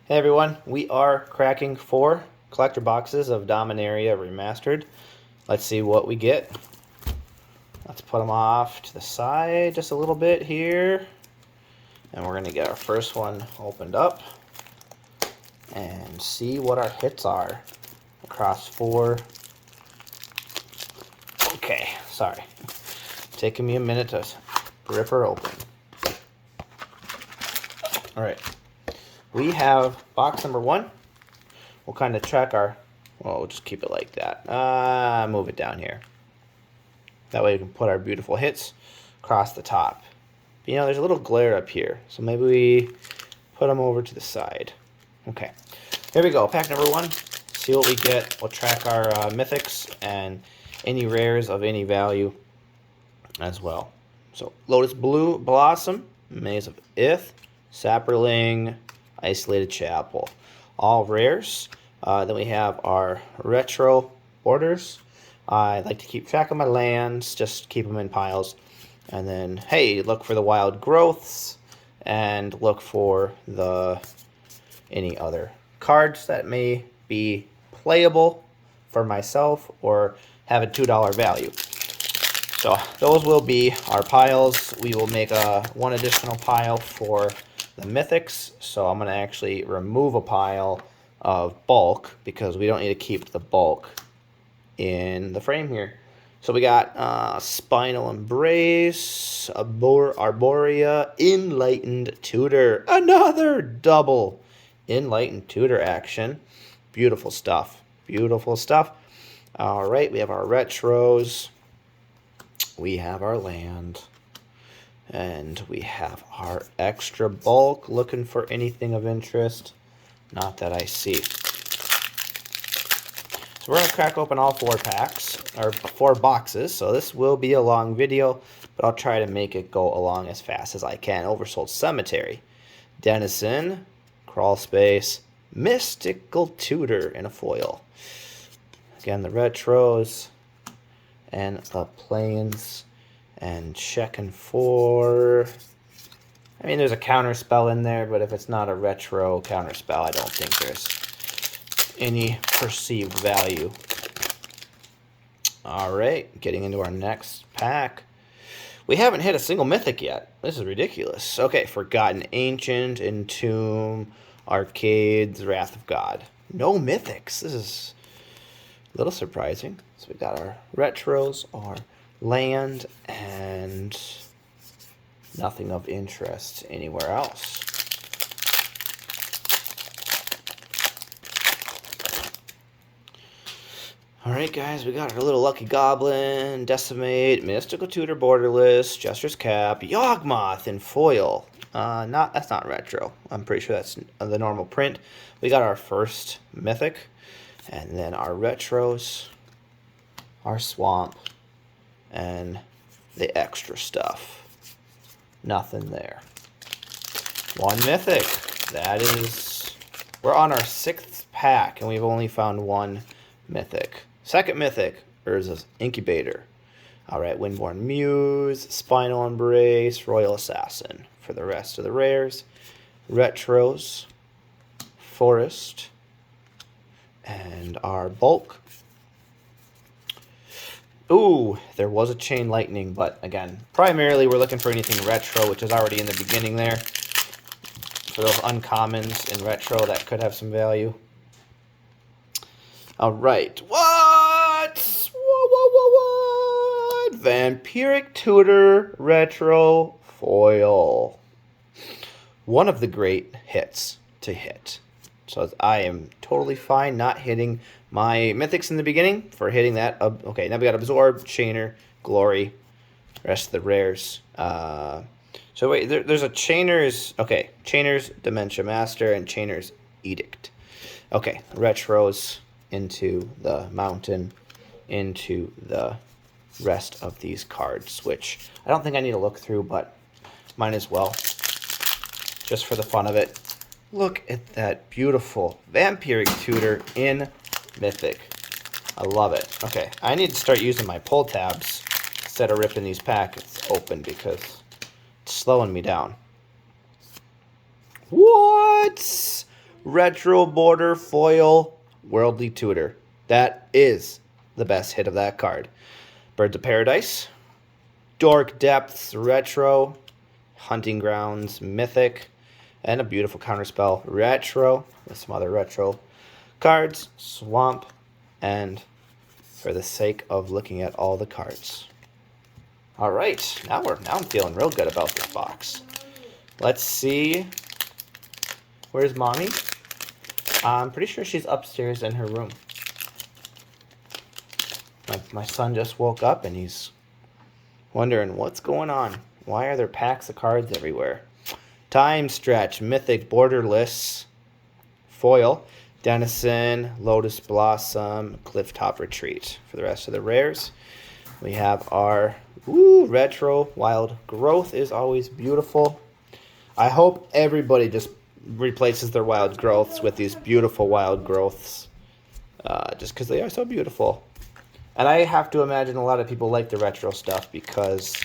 Hey everyone, we are cracking 4 collector boxes of Dominaria Remastered. Let's see what we get. Let's put them off to the side just a little bit here. And we're going to get our first one opened up and see what our hits are across 4. Okay, sorry. Taking me a minute to rip her open. Alright. We have box number 1. We'll kind of track our, well, we'll just keep it like that. Move it down here. That way we can put our beautiful hits across the top. But, you know, there's a little glare up here, so maybe we put them over to the side. Okay, here we go. Pack number 1. See what we get. We'll track our mythics and any rares of any value as well. So, Lotus Blue Blossom, Maze of Ith, Sapperling, Isolated Chapel, all rares. Then we have our retro orders. I like to keep track of my lands, just keep them in piles. And then, hey, look for the wild growths and look for any other cards that may be playable for myself or have a $2 value. So those will be our piles. We will make one additional pile for the mythics, so I'm going to actually remove a pile of bulk because we don't need to keep the bulk in the frame here. So we got Spinal Embrace, Arborea, Enlightened Tutor, another double Enlightened Tutor action. Beautiful stuff. Beautiful stuff. All right, we have our retros. We have our land. And we have our extra bulk, looking for anything of interest. Not that I see. So we're going to crack open all 4 packs, or 4 boxes. So this will be a long video, but I'll try to make it go along as fast as I can. Oversold Cemetery, Denizen, Crawl Space, Mystical Tutor in a foil. Again, the retros and the planes. And checking for, I mean, there's a counter spell in there, but if it's not a retro counter spell, I don't think there's any perceived value. All right, getting into our next pack. We haven't hit a single mythic yet. This is ridiculous. Okay, Forgotten Ancient, Entomb, Arcades, Wrath of God. No mythics. This is a little surprising. So we got our retros, our land, and nothing of interest anywhere else. Alright guys, we got our little Lucky Goblin, Decimate, Mystical Tutor Borderless, Jester's Cap, Yawgmoth in foil. That's not retro. I'm pretty sure that's the normal print. We got our first mythic, and then our retros, our swamp, and the extra stuff. Nothing there. 1 mythic. That is, we're on our 6th pack, and we've only found 1 mythic. Second mythic, Urza's Incubator. Alright, Windborn Muse, Spinal Embrace, Royal Assassin. For the rest of the rares, retros, Forest, and our bulk. Ooh, there was a Chain Lightning, but again, primarily we're looking for anything retro, which is already in the beginning there. For those uncommons in retro that could have some value. Alright, what? What? Vampiric Tutor Retro Foil. One of the great hits to hit. So I am totally fine not hitting my mythics in the beginning for hitting that. Okay, now we got Absorb, Chainer, Glory, rest of the rares. So wait, there's a Chainer's, okay, Chainer's Dementia Master and Chainer's Edict. Okay, retros into the mountain, into the rest of these cards, which I don't think I need to look through, but might as well, just for the fun of it. Look at that beautiful Vampiric Tutor in Mythic. I love it. Okay, I need to start using my pull tabs instead of ripping these packets open because it's slowing me down. What? Retro Border Foil Worldly Tutor. That is the best hit of that card. Birds of Paradise, Dark Depths Retro, Hunting Grounds Mythic, and a beautiful counterspell Retro with some other retro cards, Swamp, and for the sake of looking at all the cards. All right, now I'm feeling real good about this box. Let's see. Where's Mommy? I'm pretty sure she's upstairs in her room. My son just woke up and he's wondering what's going on. Why are there packs of cards everywhere? Time Stretch, Mythic, Borderless, Foil, Denizen, Lotus Blossom, Clifftop Retreat. For the rest of the rares, we have our retro Wild Growth is always beautiful. I hope everybody just replaces their Wild Growths with these beautiful Wild Growths, just because they are so beautiful. And I have to imagine a lot of people like the retro stuff because,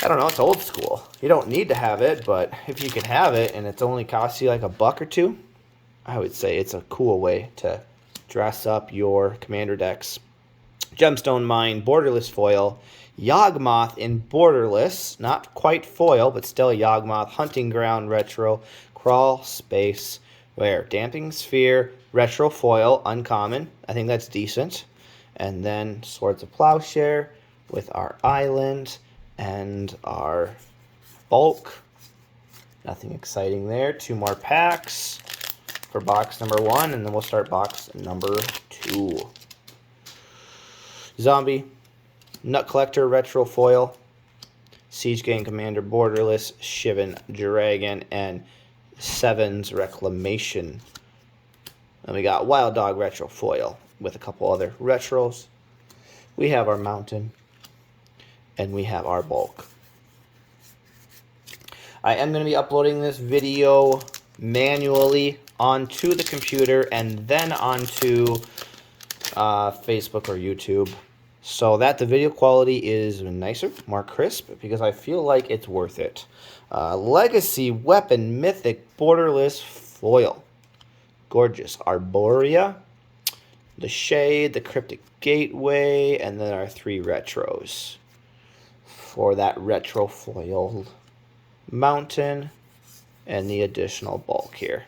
I don't know, it's old school. You don't need to have it, but if you can have it and it's only costs you like $1 or $2, I would say it's a cool way to dress up your commander decks. Gemstone Mine, Borderless Foil, Yawgmoth in Borderless, not quite foil, but still a Yawgmoth, Hunting Ground Retro, Crawl Space, Damping Sphere, Retro Foil, uncommon. I think that's decent. And then Swords of Plowshare with our Island and our Bulk. Nothing exciting there. 2 more packs for box number 1, and then we'll start box number 2. Zombie, Nut Collector Retro Foil, Siege Gang Commander Borderless, Shivan Dragon, and Seven's Reclamation. And we got Wild Dog Retro Foil with a couple other retros. We have our Mountain, and we have our Bulk. I am going to be uploading this video manually onto the computer and then onto Facebook or YouTube, so that the video quality is nicer, more crisp, because I feel like it's worth it. Legacy Weapon Mythic Borderless Foil. Gorgeous. Arborea, the Shade, the Cryptic Gateway, and then our 3 retros for that retro foil Mountain and the additional Bulk here.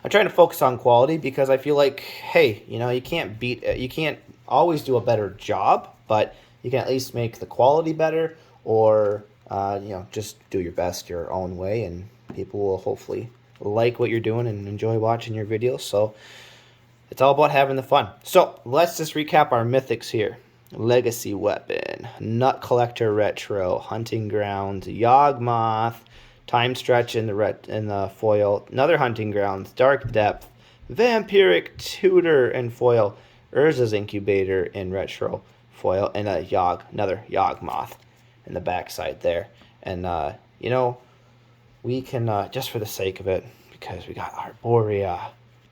I'm trying to focus on quality because I feel like, hey, you can't always do a better job, but you can at least make the quality better, or just do your best your own way, and people will hopefully like what you're doing and enjoy watching your videos. So it's all about having the fun. So let's just recap our mythics here. Legacy Weapon, Nut Collector Retro, Hunting Grounds, Yawgmoth, Time Stretch in the foil, another Hunting Grounds, Dark Depth, Vampiric Tutor in foil, Urza's Incubator in retro foil, and another Yawgmoth in the backside there. And we can, just for the sake of it, because we got Arborea,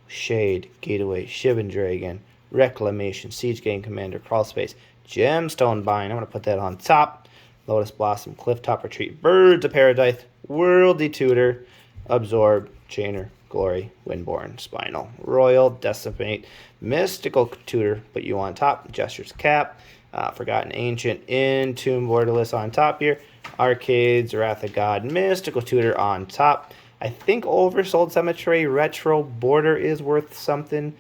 Shade, Gateway, Shivan Dragon, Reclamation, Siege Gang Commander, Crawl Space, Gemstone Bind, I'm going to put that on top, Lotus Blossom, Clifftop Retreat, Birds of Paradise, Worldly Tutor, Absorb, Chainer, Glory, Windborne, Spinal, Royal, Decimate, Mystical Tutor, put you on top, Jester's Cap, Forgotten Ancient, Entomb Borderless on top here, Arcades, Wrath of God, Mystical Tutor on top. I think Oversold Cemetery Retro Border is worth something.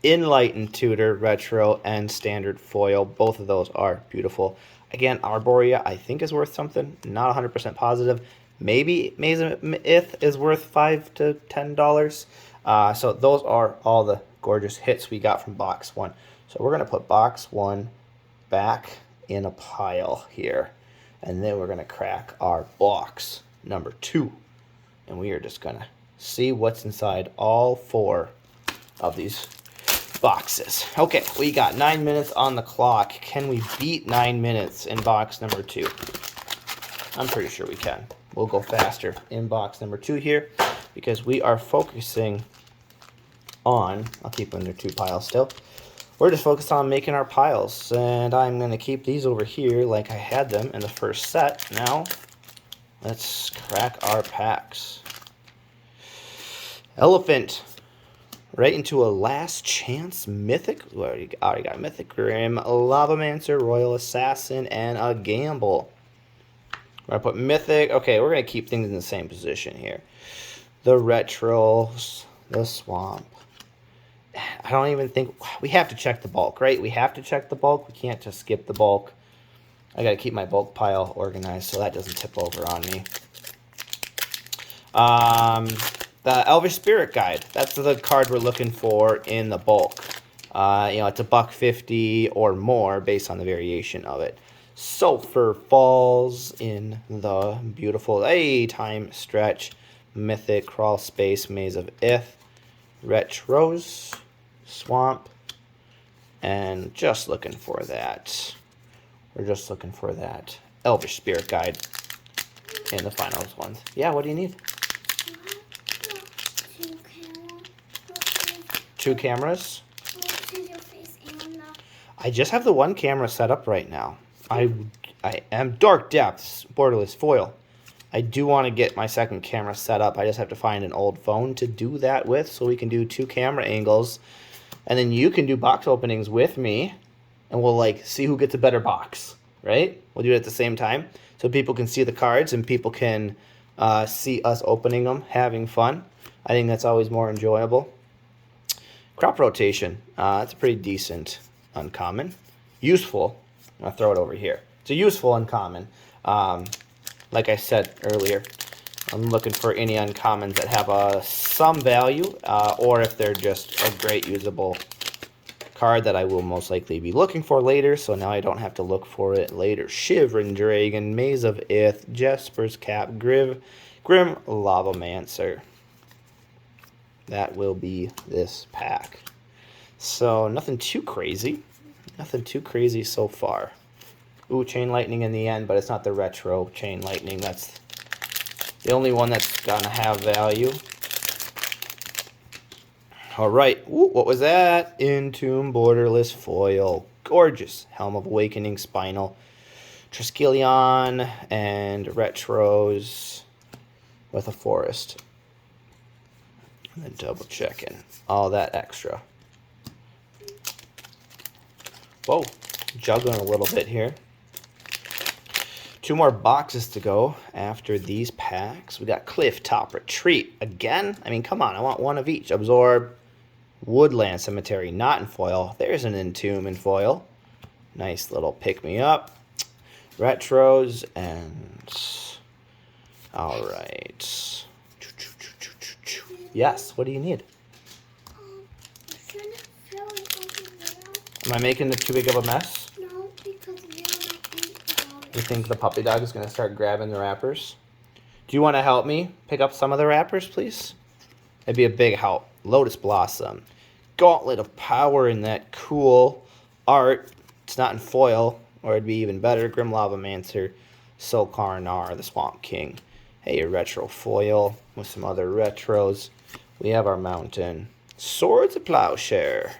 Enlightened Tutor Retro and Standard Foil, both of those are beautiful. Again, Arborea I think is worth something, not 100% positive. Maybe Maze of Ith is worth $5 to $10. So those are all the gorgeous hits we got from box 1. So we're going to put box 1 back in a pile here. And then we're going to crack our box number 2. And we are just going to see what's inside all 4 of these boxes. Okay, we got 9 minutes on the clock. Can we beat 9 minutes in box number 2? I'm pretty sure we can. We'll go faster in box number 2 here because we are focusing on, I'll keep them in their 2 piles still. We're just focused on making our piles, and I'm going to keep these over here like I had them in the first set. Now, let's crack our packs. Elephant. Right into a last chance mythic. We already got mythic. Grim Lavamancer, Royal Assassin, and a Gamble. We're going to put mythic. Okay, we're going to keep things in the same position here. The retros, the swamp. I don't even think... We have to check the bulk, right? We have to check the bulk. We can't just skip the bulk. I got to keep my bulk pile organized so that doesn't tip over on me. The Elvish Spirit Guide. That's the card we're looking for in the bulk. You know, it's $1.50 or more based on the variation of it. Sulfur Falls in the beautiful time stretch. Mythic Crawl Space Maze of Ith. Retros. Swamp. And just looking for that. We're just looking for that Elvish Spirit Guide in the finals ones. Yeah, what do you need? Two cameras? I just have the one camera set up right now. I am Dark Depths, borderless foil. I do want to get my second camera set up. I just have to find an old phone to do that with so we can do 2 camera angles. And then you can do box openings with me. And we'll like see who gets a better box, right? We'll do it at the same time so people can see the cards and people can see us opening them, having fun. I think that's always more enjoyable. Crop Rotation. That's a pretty decent uncommon. Useful. I'll throw it over here. It's a useful uncommon. Like I said earlier, I'm looking for any uncommons that have some value, or if they're just a great usable card that I will most likely be looking for later, so now I don't have to look for it later. Shivering Dragon, Maze of Ith, Jesper's Cap, Grim Lavamancer. That will be this pack. So nothing too crazy. Nothing too crazy so far. Ooh, Chain Lightning in the end, but it's not the retro Chain Lightning. That's the only one that's gonna have value. All right. Ooh, what was that? Entomb Borderless Foil. Gorgeous. Helm of Awakening Spinal. Triskelion and retros with a forest. And then double checking all that extra. Whoa, juggling a little bit here. 2 more boxes to go after these packs. We got Cliff Top Retreat again. I mean, come on, I want one of each. Absorb, Woodland Cemetery, not in foil. There's an Entomb in foil. Nice little pick me up. Retros and all right. Yes, what do you need? Am I making it too big of a mess? No, because we are not thinking about it. You think the puppy dog is going to start grabbing the wrappers? Do you want to help me pick up some of the wrappers, please? That'd be a big help. Lotus Blossom. Gauntlet of Power in that cool art. It's not in foil, or it'd be even better. Grim Lavamancer, Solkarnar, the Swamp King. Hey, a retro foil with some other retros. We have our mountain. Swords of Plowshare.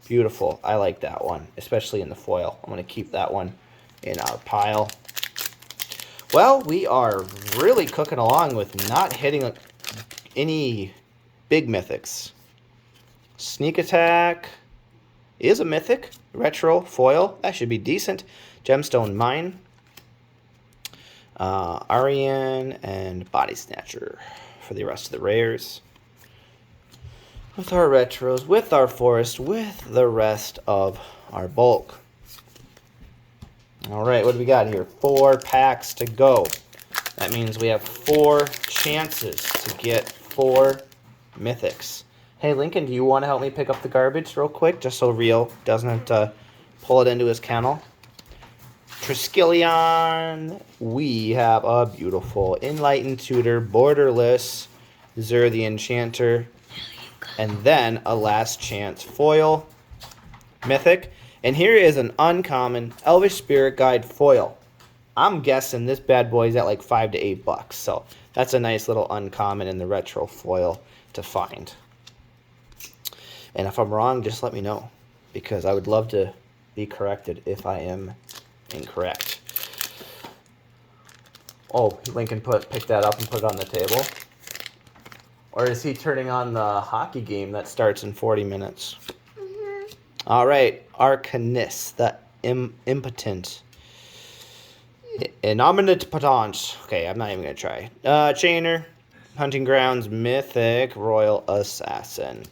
Beautiful. I like that one, especially in the foil. I'm going to keep that one in our pile. Well, we are really cooking along with not hitting any big mythics. Sneak Attack is a mythic. Retro foil. That should be decent. Gemstone Mine. Arian and Body Snatcher for the rest of the rares. With our retros, with our forest, with the rest of our bulk. All right, what do we got here? 4 packs to go. That means we have 4 chances to get 4 mythics. Hey, Lincoln, do you want to help me pick up the garbage real quick, just so Rio doesn't pull it into his kennel? Triskelion, we have a beautiful Enlightened Tutor, Borderless, Zur the Enchanter, and then a last chance foil mythic. And here is an uncommon Elvish Spirit Guide foil. I'm guessing this bad boy is at like $5 to $8. So that's a nice little uncommon in the retro foil to find. And if I'm wrong, just let me know, because I would love to be corrected if I am incorrect. Oh, Lincoln picked that up and put it on the table. Or is he turning on the hockey game that starts in 40 minutes? Mm-hmm. All right, Arcanist, the impotent. Innominate Patant. Okay, I'm not even going to try. Chainer, Hunting Grounds, Mythic, Royal Assassin.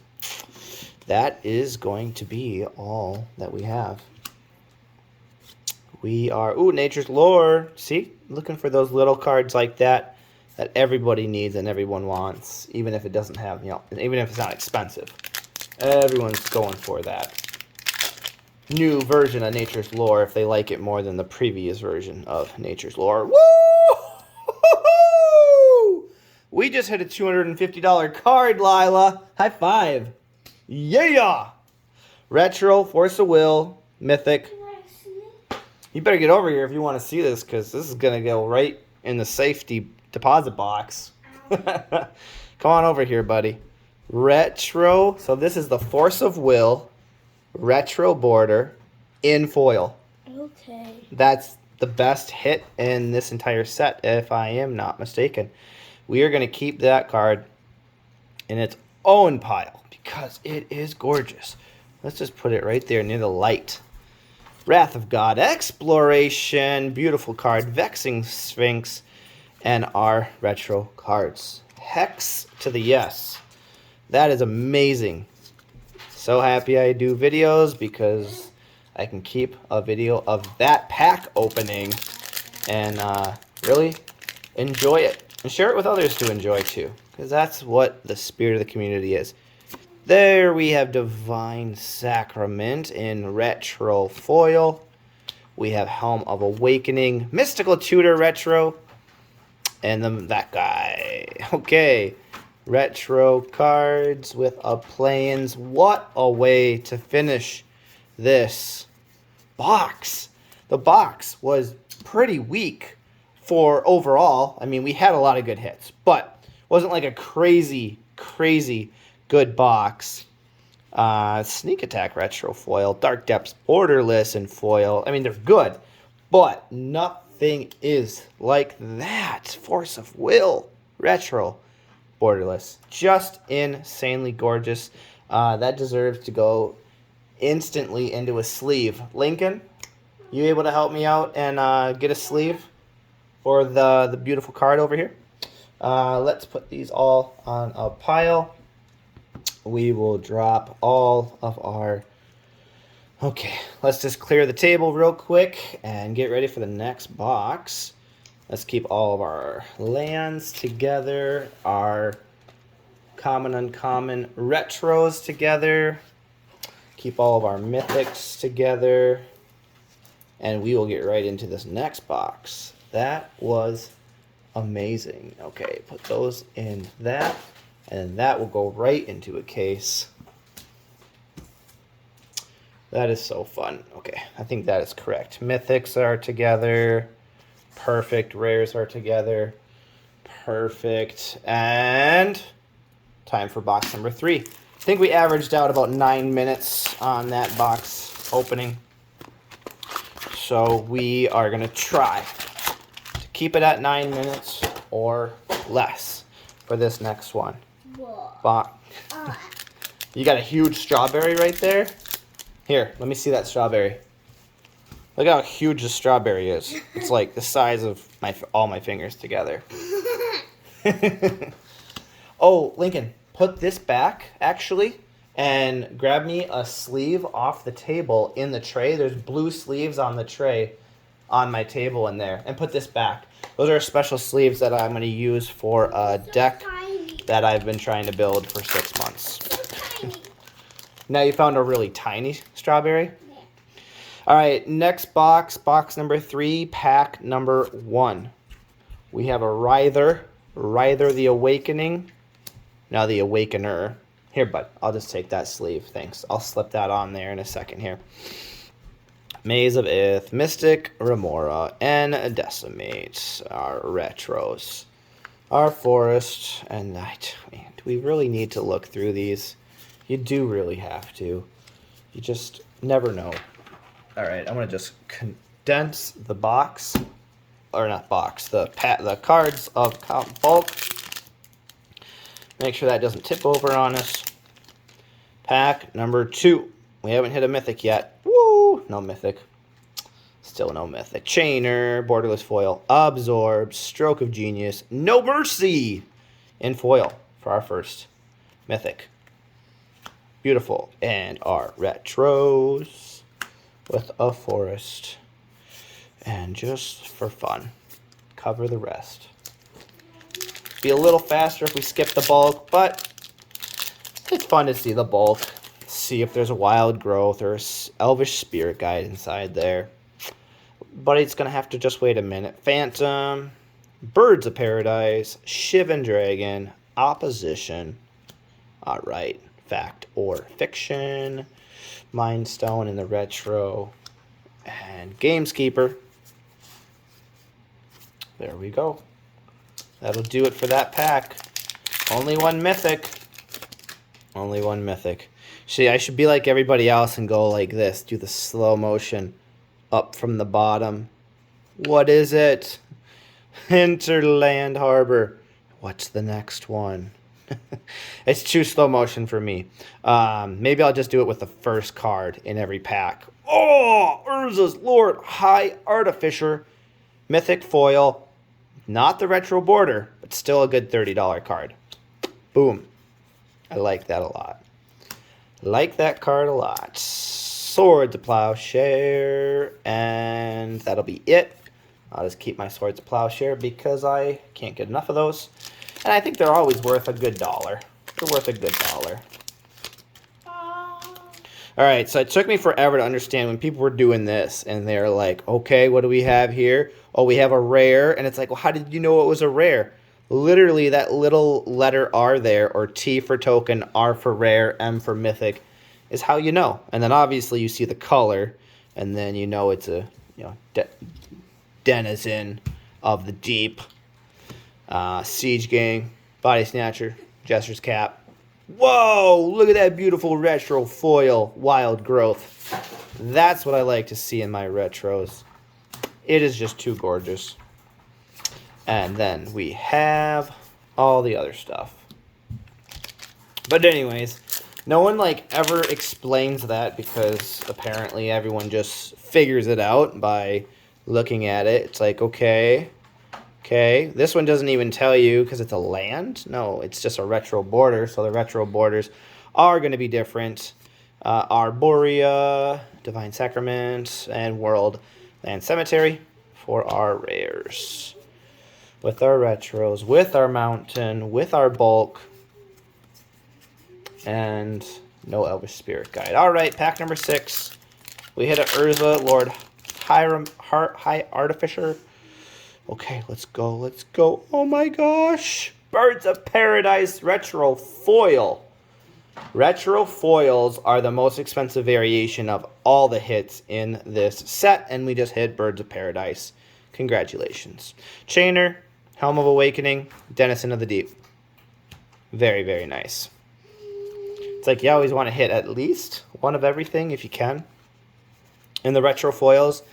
That is going to be all that we have. We are, ooh, Nature's Lore. See, looking for those little cards like that everybody needs and everyone wants, even if it doesn't have, even if it's not expensive. Everyone's going for that new version of Nature's Lore if they like it more than the previous version of Nature's Lore. Woo! We just hit a $250 card, Lila. High five. Yeah! Retro, Force of Will, Mythic. Can I see it? You better get over here if you want to see this, because this is going to go right in the safety deposit box. Come on over here, buddy. Retro. So this is the Force of Will retro border in foil. Okay. That's the best hit in this entire set, if I am not mistaken. We are going to keep that card in its own pile because it is gorgeous. Let's just put it right there near the light. Wrath of God, Exploration, beautiful card, Vexing Sphinx, and our retro cards. Hex to the yes. That is amazing. So happy I do videos because I can keep a video of that pack opening and really enjoy it. And share it with others to enjoy too, because that's what the spirit of the community is. There we have Divine Sacrament in retro foil. We have Helm of Awakening, Mystical Tutor retro, and then that guy. Okay, retro cards with a plains. What a way to finish this box. The box was pretty weak for overall. I mean, we had a lot of good hits, but wasn't like a crazy good box. Sneak Attack retro foil, Dark Depths borderless and foil. I mean, they're good, but nothing is like that. Force of Will retro borderless, just insanely gorgeous. That deserves to go instantly into a sleeve. Lincoln, you able to help me out and get a sleeve for the beautiful card over here? Let's put these all on a pile. We will drop all of our... Okay, let's just clear the table real quick and get ready for the next box. Let's keep all of our lands together, our common, uncommon retros together. Keep all of our mythics together. And we will get right into this next box. That was amazing. Okay, put those in that. And that will go right into a case. That is so fun. Okay, I think that is correct. Mythics are together. Perfect. Rares are together. Perfect. And time for box number 3. I think we averaged out about 9 minutes on that box opening. So we are going to try to keep it at 9 minutes or less for this next one. You got a huge strawberry right there? Here, let me see that strawberry. Look how huge the strawberry is. It's like the size of all my fingers together. Oh, Lincoln, put this back, actually, and grab me a sleeve off the table in the tray. There's blue sleeves on the tray on my table in there. And put this back. Those are special sleeves that I'm going to use for a deck that I've been trying to build for 6 months. Now you found a really tiny strawberry? Yeah. All right, next box, box number 3, pack number 1. We have a Writher the Awakening. Now the Awakener. Here, bud, I'll just take that sleeve, thanks. I'll slip that on there in a second here. Maze of Ith, Mystic, Remora, and Decimate. Our retros. Our Forest and Night. Man, do we really need to look through these? You do really have to. You just never know. All right, I'm going to just condense the box. Or not box, the cards of bulk. Make sure that doesn't tip over on us. Pack number 2. We haven't hit a mythic yet. Woo! No mythic. Still no mythic. Chainer, borderless foil, absorb, stroke of genius, no mercy in foil for our first mythic. Beautiful. And our retros with a forest. And just for fun, cover the rest. Be a little faster if we skip the bulk, but it's fun to see the bulk. See if there's a wild growth or elvish spirit guide inside there. But it's going to have to just wait a minute. Phantom, Birds of Paradise, Shivan Dragon, Opposition. Alright, Fact or Fiction, Mind Stone in the retro, and Gameskeeper. There we go. That'll do it for that pack. Only one mythic. Only one mythic. See, I should be like everybody else and go like this. Do the slow motion up from the bottom. What is it? Hinterland Harbor. What's the next one? It's too slow motion for me. Maybe I'll just do it with the first card in every pack. Oh, Urza's Lord, High Artificer, Mythic Foil. Not the retro border, but still a good $30 card. Boom. I like that a lot. Like that card a lot. Swords of Plowshare, and that'll be it. I'll just keep my Swords of Plowshare because I can't get enough of those. And I think they're always worth a good $1. They're worth a good $1. Alright, so it took me forever to understand when people were doing this, and they're like, okay, what do we have here? Oh, we have a rare, and it's like, well, how did you know it was a rare? Literally, that little letter R there, or T for token, R for rare, M for mythic, is how you know. And then obviously you see the color, and then you know it's a denizen of the deep. Siege Gang, Body Snatcher, Jester's Cap. Whoa, look at that beautiful retro foil, Wild Growth. That's what I like to see in my retros. It is just too gorgeous. And then we have all the other stuff. But anyways, no one ever explains that because apparently everyone just figures it out by looking at it. It's like, okay, this one doesn't even tell you because it's a land. No, it's just a retro border, so the retro borders are going to be different. Arborea, Divine Sacrament, and World Land Cemetery for our rares. With our retros, with our mountain, with our bulk, and no Elvish Spirit Guide. All right, pack number 6. We hit a Urza, Lord High Artificer. Okay, let's go, let's go. Oh my gosh. Birds of Paradise Retro Foil. Retro foils are the most expensive variation of all the hits in this set, and we just hit Birds of Paradise. Congratulations. Chainer, Helm of Awakening, Denizen of the Deep. Very, very nice. It's like you always want to hit at least one of everything if you can. In the retro foils,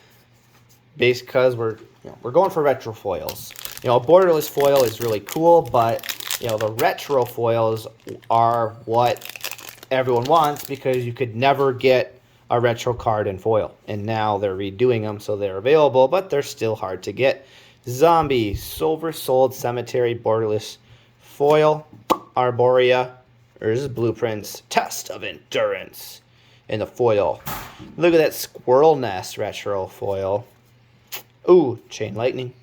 based because we're going for retro foils. A borderless foil is really cool, but the retro foils are what everyone wants because you could never get a retro card in foil. And now they're redoing them so they're available, but they're still hard to get. Zombie, Silver Souled Cemetery, borderless foil. Arborea, Urza's Blueprints, Test of Endurance in the foil. Look at that Squirrel Nest retro foil. Ooh, Chain Lightning,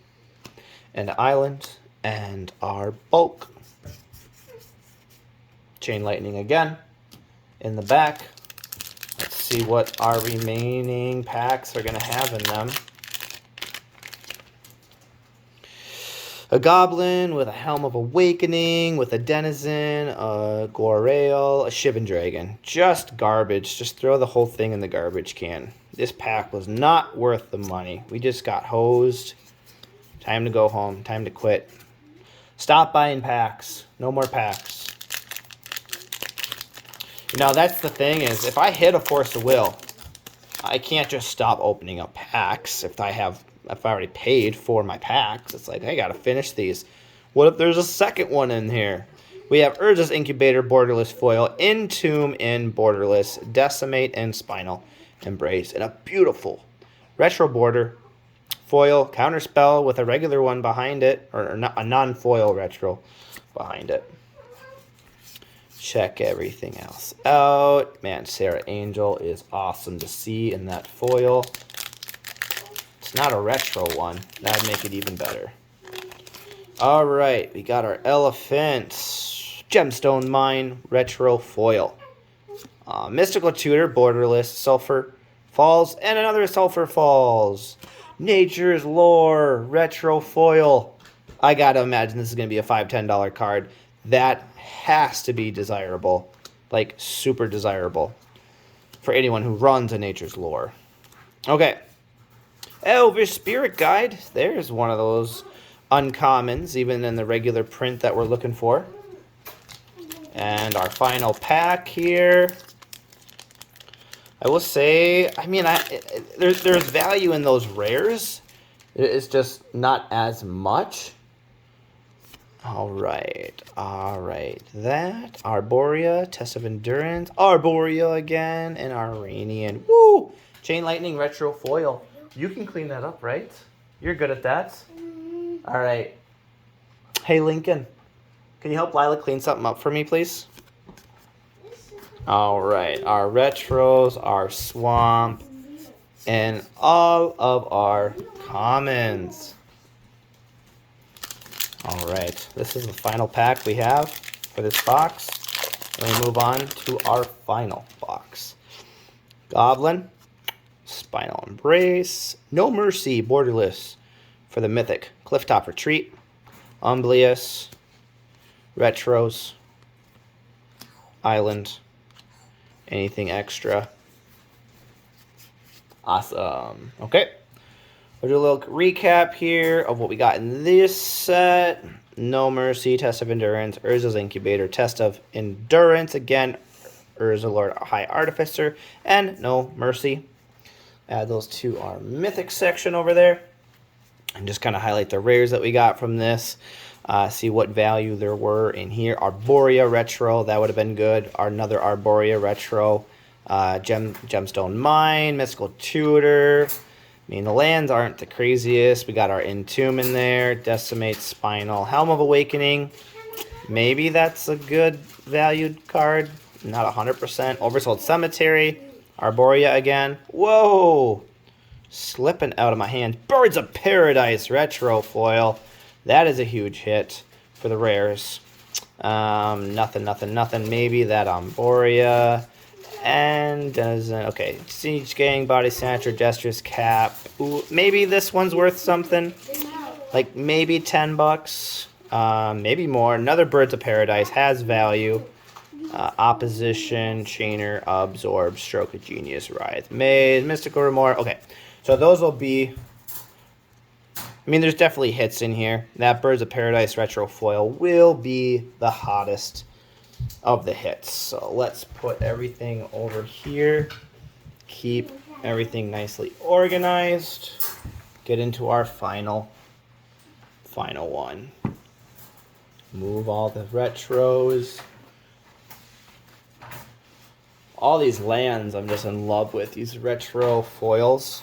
and Island, and our bulk. Chain Lightning again in the back. Let's see what our remaining packs are going to have in them. A Goblin with a Helm of Awakening, with a Denizen, a Gorail, a Shivan Dragon. Just garbage. Just throw the whole thing in the garbage can. This pack was not worth the money. We just got hosed. Time to go home. Time to quit. Stop buying packs. No more packs. That's the thing is, if I hit a Force of Will, I can't just stop opening up packs if I already paid for my packs. It's like, I gotta finish these. What if there's a second one in here? We have Urza's Incubator, Borderless Foil, Entomb in Borderless, Decimate, and Spinal Embrace. And a beautiful retro border foil counterspell with a regular one behind it, or a non-foil retro behind it. Check everything else out. Man, Sarah Angel is awesome to see in that foil. It's not a retro one. That would make it even better. All right, we got our Elephant. Gemstone Mine Retro Foil. Mystical Tutor, Borderless, Sulfur Falls, and another Sulfur Falls. Nature's Lore Retro Foil. I gotta imagine this is gonna be a $5, $10 card. That has to be desirable. Like, super desirable. For anyone who runs a Nature's Lore. Okay. Elvish Spirit Guide. There's one of those uncommons, even in the regular print that we're looking for. And our final pack here. I will say, I mean, there's value in those rares. It's just not as much. All right. That Arborea, Test of Endurance, Arborea again, and Iranian. Woo! Chain Lightning Retro Foil. You can clean that up, right? You're good at that. All right. Hey, Lincoln. Can you help Lila clean something up for me, please? All right, our retros, our swamp, and all of our commons. All right, this is the final pack we have for this box. And we move on to our final box. Goblin, Spinal Embrace, No Mercy, Borderless for the Mythic, Clifftop Retreat, Umbleus, retros, island, anything extra. Awesome. Okay. We'll do a little recap here of what we got in this set. No Mercy, Test of Endurance, Urza's Incubator, Test of Endurance, again, Urza Lord High Artificer, and No Mercy. Add those to our Mythic section over there. And just kind of highlight the rares that we got from this. See what value there were in here. Arborea Retro, that would have been good. Another Arborea Retro. Gemstone Mine, Mystical Tutor. I mean, the lands aren't the craziest. We got our Entomb in there. Decimate, Spinal. Helm of Awakening. Maybe that's a good valued card. Not 100%. Oversold Cemetery. Arborea again. Whoa! Slipping out of my hand. Birds of Paradise Retro Foil. That is a huge hit for the rares. Nothing. Maybe that Arborea. And doesn't. Okay. Siege Gang, Body Snatcher, Jester's Cap. Ooh, maybe this one's worth something. Like maybe $10. Maybe more. Another Birds of Paradise has value. Opposition, Chainer, Absorb, Stroke of Genius, Writhe, Maze, Mystical Remorse. Okay. So those will be. I mean, there's definitely hits in here. That Birds of Paradise Retro Foil will be the hottest of the hits. So let's put everything over here. Keep everything nicely organized. Get into our final one. Move all the retros. All these lands I'm just in love with. These retro foils.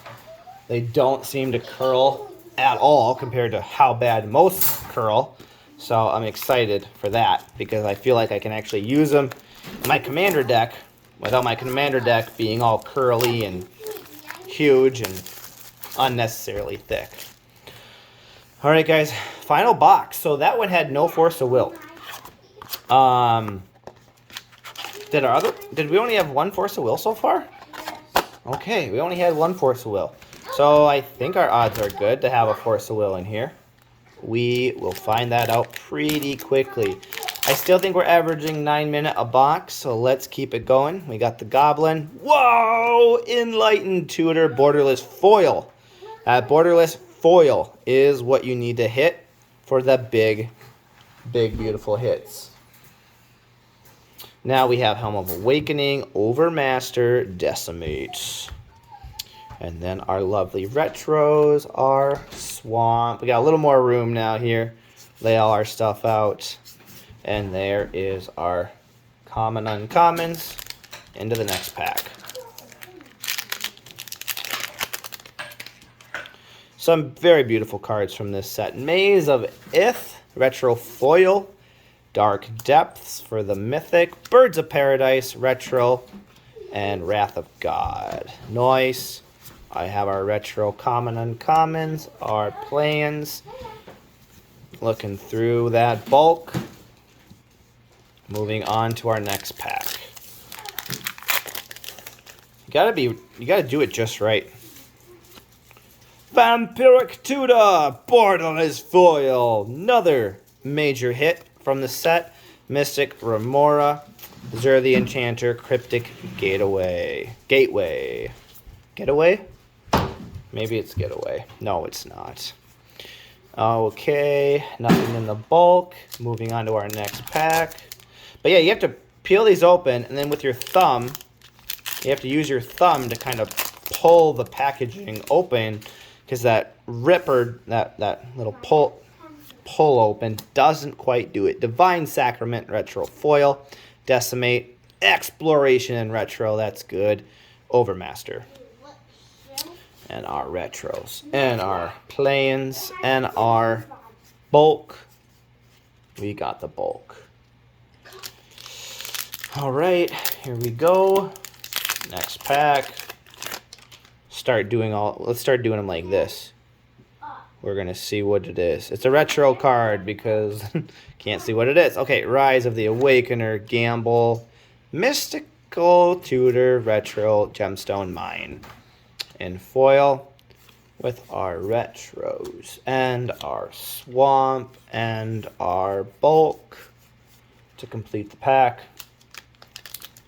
They don't seem to curl at all compared to how bad most curl. So I'm excited for that because I feel like I can actually use them in my commander deck without my commander deck being all curly and huge and unnecessarily thick. All right, guys, final box. So that one had no Force of Will. Did we only have one Force of Will so far? Okay, we only had one Force of Will. So I think our odds are good to have a Force of Will in here. We will find that out pretty quickly. I still think we're averaging 9 minutes a box, so let's keep it going. We got the Goblin. Whoa! Enlightened Tutor Borderless Foil. Borderless Foil is what you need to hit for the big, beautiful hits. Now we have Helm of Awakening, Overmaster, Decimate. And then our lovely retros are Swamp. We got a little more room now here. Lay all our stuff out. And there is our common uncommons into the next pack. Some very beautiful cards from this set. Maze of Ith, retro foil. Dark Depths for the Mythic. Birds of Paradise, retro. And Wrath of God. Nice. I have our retro common uncommons, our plans. Looking through that bulk. Moving on to our next pack. You gotta do it just right. Vampiric Tutor, Borderless Foil. Another major hit from the set. Mystic Remora, Zur the Enchanter, Cryptic Gateway. Gateway. Maybe it's Getaway. No, it's not. Okay, nothing in the bulk. Moving on to our next pack. But yeah, you have to peel these open, and then with your thumb, you have to use your thumb to kind of pull the packaging open, because that ripper, that little pull open doesn't quite do it. Divine Sacrament retro foil, Decimate, Exploration in retro, that's good. Overmaster. And our retros, and our planes, and our bulk. We got the bulk. All right, here we go. Next pack. Let's start doing them like this. We're gonna see what it is. It's a retro card because can't see what it is. Okay, Rise of the Awakener, Gamble, Mystical Tutor, retro, Gemstone Mine. In foil with our retros and our swamp and our bulk to complete the pack.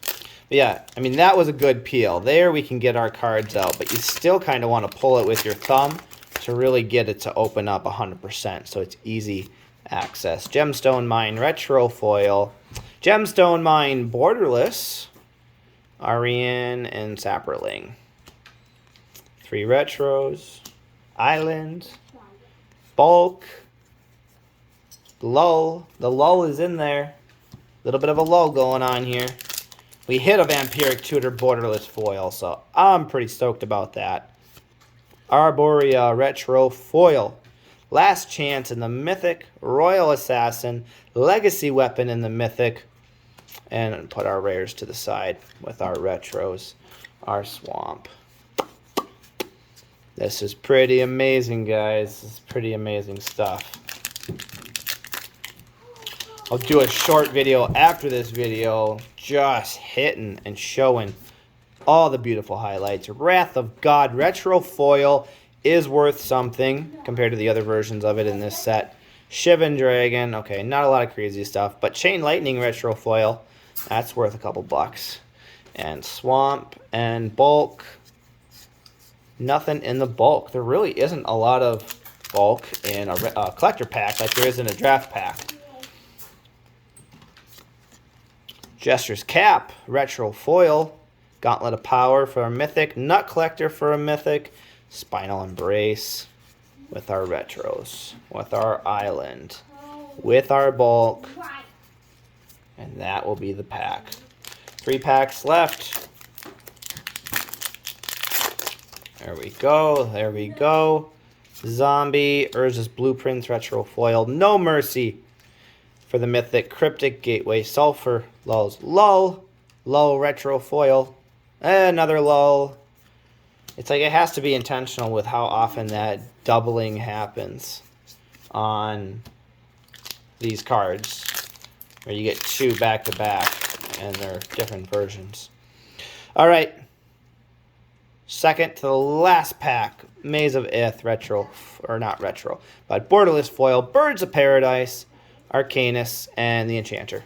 But yeah, I mean, that was a good peel. There we can get our cards out, but you still kind of want to pull it with your thumb to really get it to open up 100%, so it's easy access. Gemstone Mine retro foil, Gemstone Mine borderless, Arian and Saproling. 3 retros, Island, bulk, lull. The lull is in there. A little bit of a lull going on here. We hit a Vampiric Tutor borderless foil, so I'm pretty stoked about that. Arborea retro foil. Last Chance in the Mythic, Royal Assassin, Legacy Weapon in the Mythic, and put our rares to the side with our retros, our swamp. This is pretty amazing, guys. This is pretty amazing stuff. I'll do a short video after this video just hitting and showing all the beautiful highlights. Wrath of God retro foil is worth something compared to the other versions of it in this set. Shivan Dragon, okay, not a lot of crazy stuff, but Chain Lightning retro foil, that's worth a couple bucks. And Swamp and Bulk. Nothing in the bulk. There really isn't a lot of bulk in a collector pack like there is in a draft pack. Jester's Cap, retro foil, Gauntlet of Power for a Mythic, Nut Collector for a Mythic, Spinal Embrace with our retros, with our Island, with our bulk, and that will be the pack. 3 packs left. There we go. There we go. Zombie, Urza's Blueprints, retro foil. No Mercy for the Mythic. Cryptic Gateway, Sulfur, Lulls. Lull, retro foil. Another lull. It's like it has to be intentional with how often that doubling happens on these cards. Where you get 2 back to back and they're different versions. All right. Second to the last pack, Maze of Ith, retro, or not retro, but borderless foil, Birds of Paradise, Arcanus, and the Enchanter.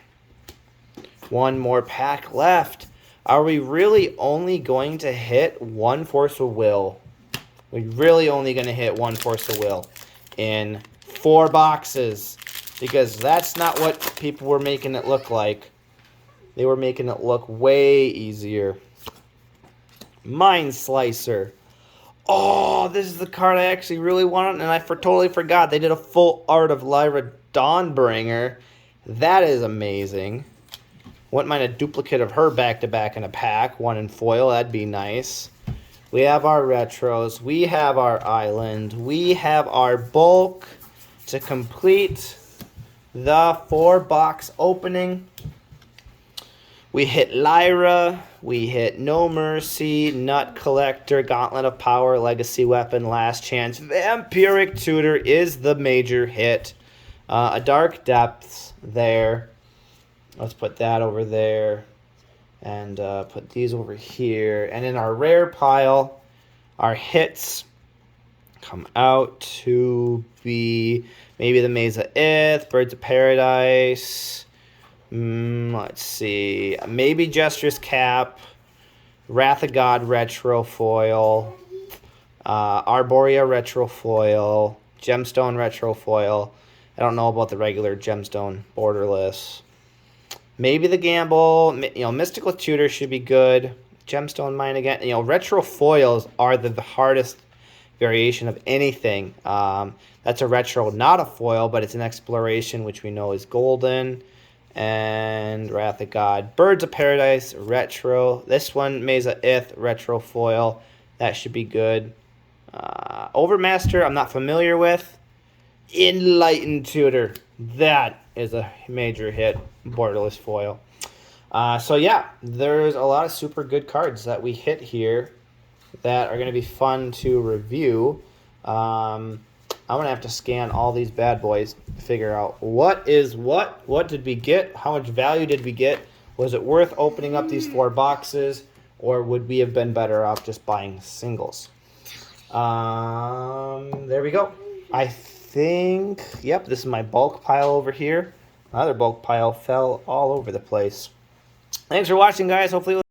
1 more pack left. Are we really only going to hit 1 Force of Will? We're really only going to hit 1 Force of Will in 4 boxes, because that's not what people were making it look like. They were making it look way easier. Mind Slicer. Oh, this is the card I actually really wanted, and I totally forgot. They did a full art of Lyra Dawnbringer. That is amazing. Wouldn't mind a duplicate of her back-to-back in a pack. One in foil, that'd be nice. We have our retros. We have our island. We have our bulk to complete the 4-box opening. We hit Lyra. We hit No Mercy, Nut Collector, Gauntlet of Power, Legacy Weapon, Last Chance. Vampiric Tutor is the major hit. A Dark Depths there. Let's put that over there. And put these over here. And in our rare pile, our hits come out to be maybe the Maze of Ith, Birds of Paradise. Let's see. Maybe Jester's Cap, Wrath of God retro foil, Arborea retro foil, Gemstone retro foil. I don't know about the regular Gemstone borderless. Maybe the Gamble, Mystical Tutor should be good. Gemstone Mine again. Retro foils are the hardest variation of anything. That's a retro, not a foil, but it's an exploration, which we know is golden. And Wrath of God. Birds of Paradise, retro. This one, Maze of Ith, retro foil. That should be good. Overmaster, I'm not familiar with. Enlightened Tutor. That is a major hit. Borderless foil. So yeah, there's a lot of super good cards that we hit here that are going to be fun to review. I'm going to have to scan all these bad boys to figure out what is what. What did we get? How much value did we get? Was it worth opening up these 4 boxes? Or would we have been better off just buying singles? There we go. I think, yep, this is my bulk pile over here. My other bulk pile fell all over the place. Thanks for watching, guys. Hopefully